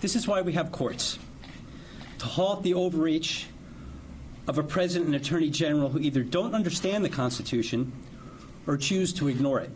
This is why we have courts, to halt the overreach of a president and attorney general who either don't understand the Constitution or choose to ignore it.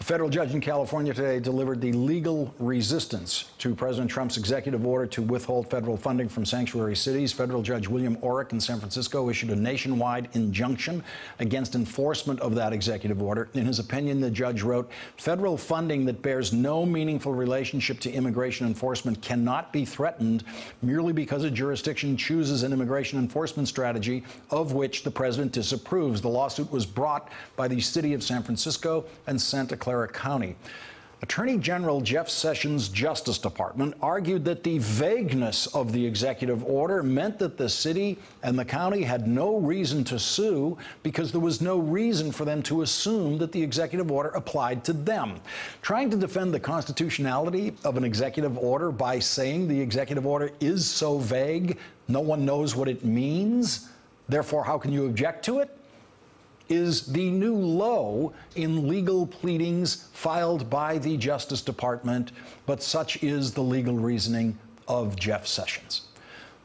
A federal judge in California today delivered the legal resistance to President Trump's executive order to withhold federal funding from sanctuary cities. Federal Judge William Orrick in San Francisco issued a nationwide injunction against enforcement of that executive order. In his opinion, the judge wrote, "Federal funding that bears no meaningful relationship to immigration enforcement cannot be threatened merely because a jurisdiction chooses an immigration enforcement strategy of which the president disapproves." The lawsuit was brought by the city of San Francisco and Santa Clara County. Attorney General Jeff Sessions' Justice Department argued that the vagueness of the executive order meant that the city and the county had no reason to sue because there was no reason for them to assume that the executive order applied to them. Trying to defend the constitutionality of an executive order by saying the executive order is so vague, no one knows what it means, therefore how can you object to it, is the new low in legal pleadings filed by the Justice Department, but such is the legal reasoning of Jeff Sessions.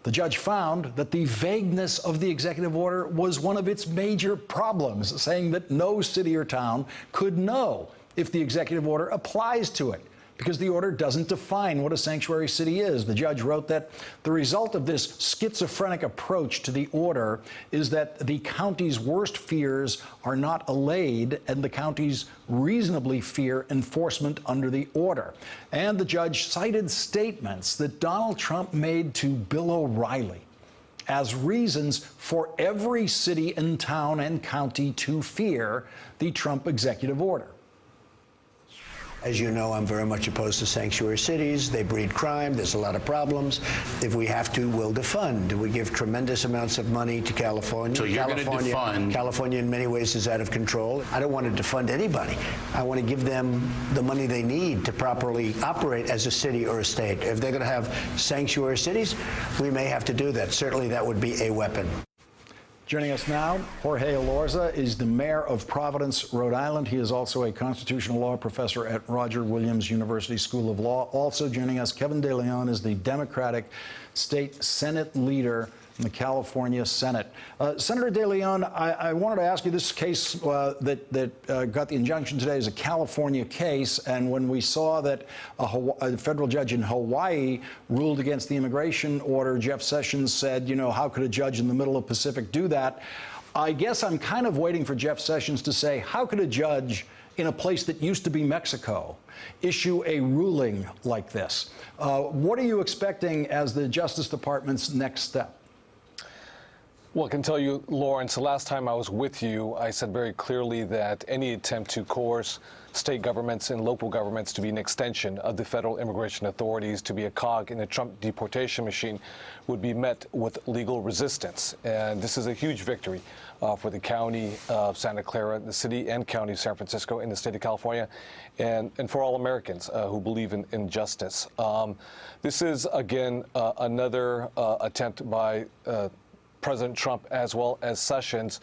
The judge found that the vagueness of the executive order was one of its major problems, saying that no city or town could know if the executive order applies to it, because the order doesn't define what a sanctuary city is. The judge wrote that the result of this schizophrenic approach to the order is that the county's worst fears are not allayed, and the counties reasonably fear enforcement under the order. And the judge cited statements that Donald Trump made to Bill O'Reilly as reasons for every city and town and county to fear the Trump executive order. As you know, I'm very much opposed to sanctuary cities. They breed crime. There's a lot of problems. If we have to, we'll defund. We give tremendous amounts of money to California. So you're going to defund. California, in many ways, is out of control. I don't want to defund anybody. I want to give them the money they need to properly operate as a city or a state. If they're going to have sanctuary cities, we may have to do that. Certainly, that would be a weapon. Joining us now, Jorge Elorza is the mayor of Providence, Rhode Island. He is also a constitutional law professor at Roger Williams University School of Law. Also joining us, Kevin De Leon is the Democratic State Senate leader in the California Senate. Senator De Leon, I wanted to ask you, this case that got the injunction today is a California case, and when we saw that a federal judge in Hawaii ruled against the immigration order, Jeff Sessions said, you know, how could a judge in the middle of Pacific do that? I guess I'm kind of waiting for Jeff Sessions to say, how could a judge in a place that used to be Mexico issue a ruling like this? What are you expecting as the Justice Department's next step? Well, I can tell you, Lawrence, the last time I was with you, I said very clearly that any attempt to coerce state governments and local governments to be an extension of the federal immigration authorities, to be a cog in the Trump deportation machine, would be met with legal resistance. And this is a huge victory for the county of Santa Clara, the city and county of San Francisco, in the state of California, and for all Americans who believe in justice. This is, again, another attempt by President Trump as well as Sessions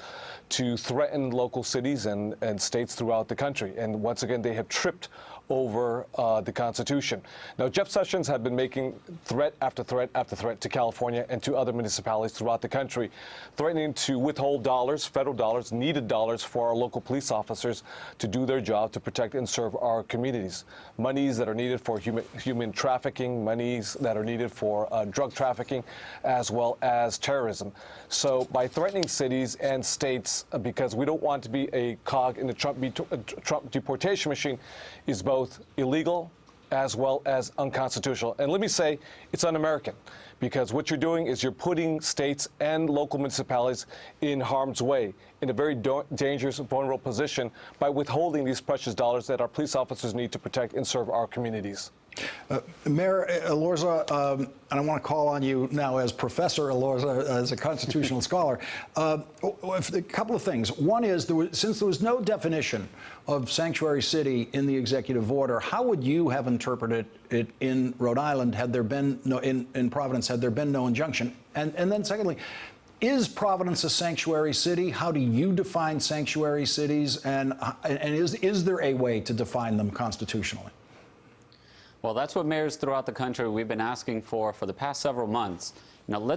to threaten local cities and states throughout the country. And once again, they have tripped over the Constitution. Now, Jeff Sessions had been making threat after threat after threat to California and to other municipalities throughout the country, threatening to withhold dollars, federal dollars, needed dollars for our local police officers to do their job to protect and serve our communities. Monies that are needed for human trafficking, monies that are needed for drug trafficking, as well as terrorism. So by threatening cities and states, because we don't want to be a cog in the Trump deportation machine, is both illegal as well as unconstitutional. And let me say, it's un-American, because what you're doing is you're putting states and local municipalities in harm's way, in a very dangerous, vulnerable position by withholding these precious dollars that our police officers need to protect and serve our communities. Mayor Elorza, and I want to call on you now as Professor Elorza, as a constitutional scholar. A couple of things. One is, since there was no definition of sanctuary city in the executive order, how would you have interpreted it in Rhode Island had there been no, in Providence, had there been no injunction? And then secondly, is Providence a sanctuary city? How do you define sanctuary cities? And is there a way to define them constitutionally? Well, that's what mayors throughout the country we've been asking for the past several months. Now,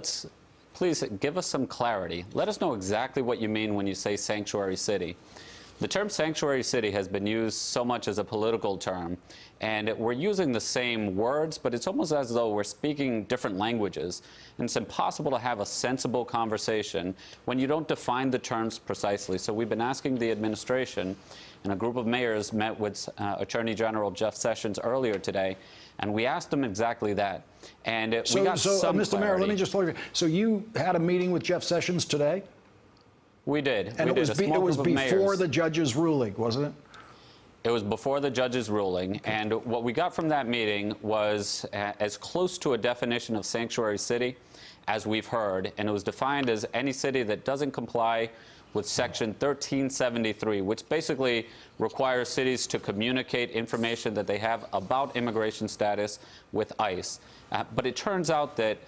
please give us some clarity. Let us know exactly what you mean when you say sanctuary city. The term sanctuary city has been used so much as a political term, and we're using the same words, but it's almost as though we're speaking different languages. And it's impossible to have a sensible conversation when you don't define the terms precisely. So we've been asking the administration, and a group of mayors met with Attorney General Jeff Sessions earlier today, and we asked them exactly that. And we got some Mr. Mayor, let me just follow you. So you had a meeting with Jeff Sessions today? We did. And it was before the judge's ruling, wasn't it? It was before the judge's ruling, and what we got from that meeting was as close to a definition of sanctuary city as we've heard, and it was defined as any city that doesn't comply with Section 1373, which basically requires cities to communicate information that they have about immigration status with ICE. But it turns out that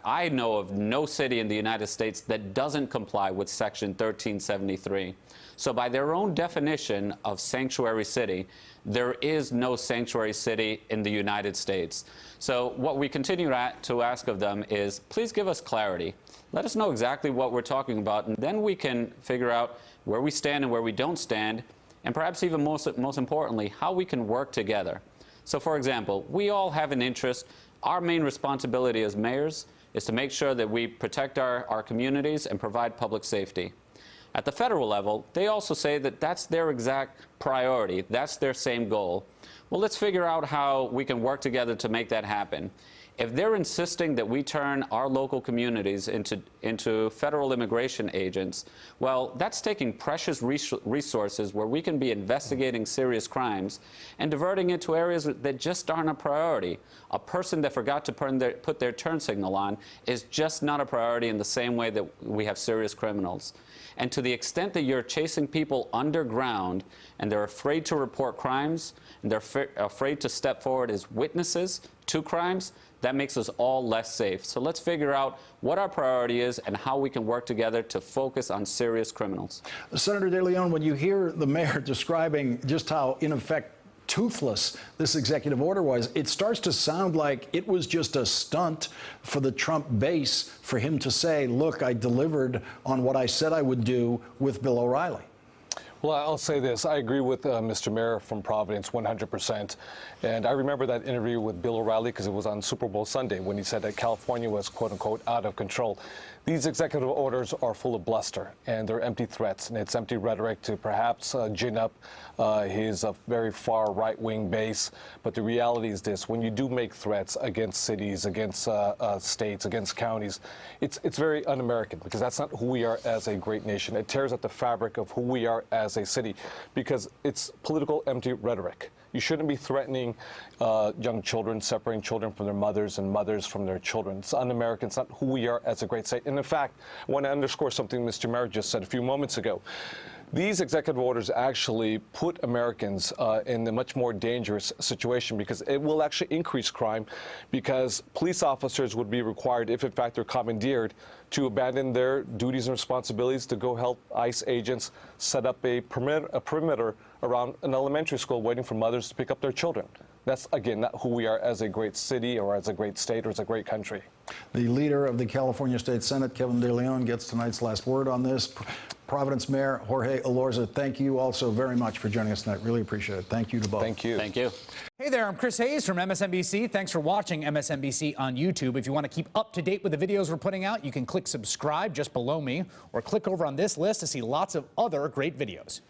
I know of no city in the United States that doesn't comply with Section 1373. So by their own definition of sanctuary city, there is no sanctuary city in the United States. So what we continue to ask of them is, please give us clarity. Let us know exactly what we're talking about, and then we can figure out where we stand and where we don't stand, and perhaps even most importantly, how we can work together. So for example, we all have an interest. Our main responsibility as mayors is to make sure that we protect our communities and provide public safety. At the federal level, they also say that that's their exact priority. That's their same goal. Well, let's figure out how we can work together to make that happen. If they're insisting that we turn our local communities into federal immigration agents, well, that's taking precious resources where we can be investigating serious crimes and diverting it to areas that just aren't a priority. A person that forgot to put their turn signal on is just not a priority in the same way that we have serious criminals. And to the extent that you're chasing people underground and they're afraid to report crimes and they're afraid to step forward as witnesses to crimes, that makes us all less safe. So let's figure out what our priority is and how we can work together to focus on serious criminals. Senator De Leon, when you hear the mayor describing just how, in effect, toothless this executive order was, it starts to sound like it was just a stunt for the Trump base for him to say, look, I delivered on what I said I would do with Bill O'Reilly. Well, I'll say this. I agree with Mr. Mayor from Providence 100%. And I remember that interview with Bill O'Reilly because it was on Super Bowl Sunday when he said that California was, quote unquote, out of control. These executive orders are full of bluster and they're empty threats, and it's empty rhetoric to perhaps gin up his very far right-wing base. But the reality is this: when you do make threats against cities, against states, against counties, it's very un-American, because that's not who we are as a great nation. It tears at the fabric of who we are as a city, because it's political empty rhetoric. You shouldn't be threatening young children, separating children from their mothers and mothers from their children. It's un-American. It's not who we are as a great state. And in fact, I want to underscore something Mr. Mayor just said a few moments ago. These executive orders actually put Americans in a much more dangerous situation, because it will actually increase crime, because police officers would be required, if in fact they're commandeered, to abandon their duties and responsibilities to go help ICE agents set up a perimeter around an elementary school waiting for mothers to pick up their children. That's, again, not who we are as a great city or as a great state or as a great country. The leader of the California State Senate, Kevin De Leon, gets tonight's last word on this. Providence Mayor Jorge Elorza, thank you also very much for joining us tonight. Really appreciate it. Thank you to both. Thank you. Thank you. Hey there, I'm Chris Hayes from MSNBC. Thanks for watching MSNBC on YouTube. If you want to keep up to date with the videos we're putting out, you can click subscribe just below me, or click over on this list to see lots of other great videos.